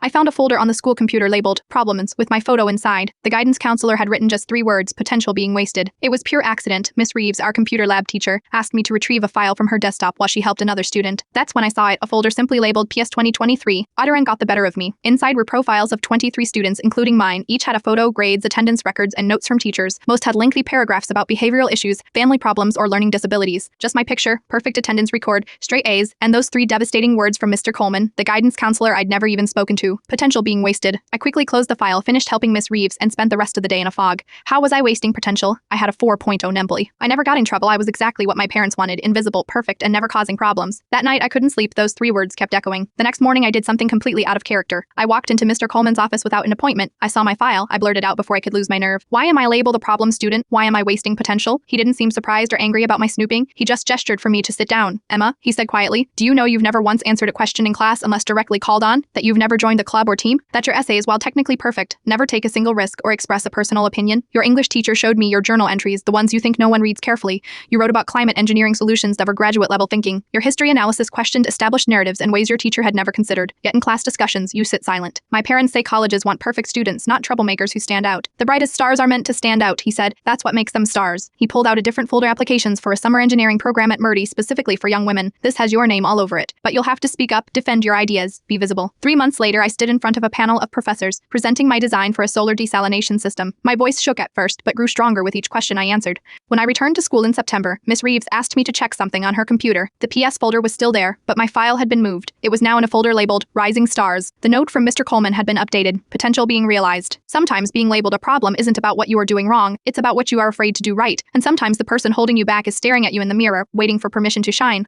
I found a folder on the school computer labeled Problems with my photo inside. The guidance counselor had written just 3 words, potential being wasted. It was pure accident. Miss Reeves, our computer lab teacher, asked me to retrieve a file from her desktop while she helped another student. That's when I saw it, a folder simply labeled PS 2023. Otteran got the better of me. Inside were profiles of 23 students, including mine. Each had a photo, grades, attendance records, and notes from teachers. Most had lengthy paragraphs about behavioral issues, family problems, or learning disabilities. Just my picture, perfect attendance record, straight A's, and those 3 devastating words from Mr. Coleman, the guidance counselor I'd never even spoken to. Potential being wasted. I quickly closed the file, finished helping Miss Reeves, and spent the rest of the day in a fog. How was I wasting potential? I had a 4.0 NEMBLY. I never got in trouble. I was exactly what my parents wanted, invisible, perfect, and never causing problems. That night, I couldn't sleep. Those 3 words kept echoing. The next morning, I did something completely out of character. I walked into Mr. Coleman's office without an appointment. I saw my file. I blurted out before I could lose my nerve. Why am I labeled a problem student? Why am I wasting potential? He didn't seem surprised or angry about my snooping. He just gestured for me to sit down. Emma, he said quietly, do you know you've never once answered a question in class unless directly called on? That you've never joined a club or team? That your essays, while technically perfect, never take a single risk or express a personal opinion? Your English teacher showed me your journal entries, the ones you think no one reads carefully. You wrote about climate engineering solutions that were graduate-level thinking. Your history analysis questioned established narratives and ways your teacher had never considered. Yet in class discussions, you sit silent. My parents say colleges want perfect students, not troublemakers who stand out. The brightest stars are meant to stand out, he said. That's what makes them stars. He pulled out a different folder, applications for a summer engineering program at Murdy specifically for young women. This has your name all over it. But you'll have to speak up, defend your ideas, be visible. 3 months later, I stood in front of a panel of professors, presenting my design for a solar desalination system. My voice shook at first, but grew stronger with each question I answered. When I returned to school in September, Miss Reeves asked me to check something on her computer. The PS folder was still there, but my file had been moved. It was now in a folder labeled Rising Stars. The note from Mr. Coleman had been updated, potential being realized. Sometimes being labeled a problem isn't about what you are doing wrong, it's about what you are afraid to do right. And sometimes the person holding you back is staring at you in the mirror, waiting for permission to shine.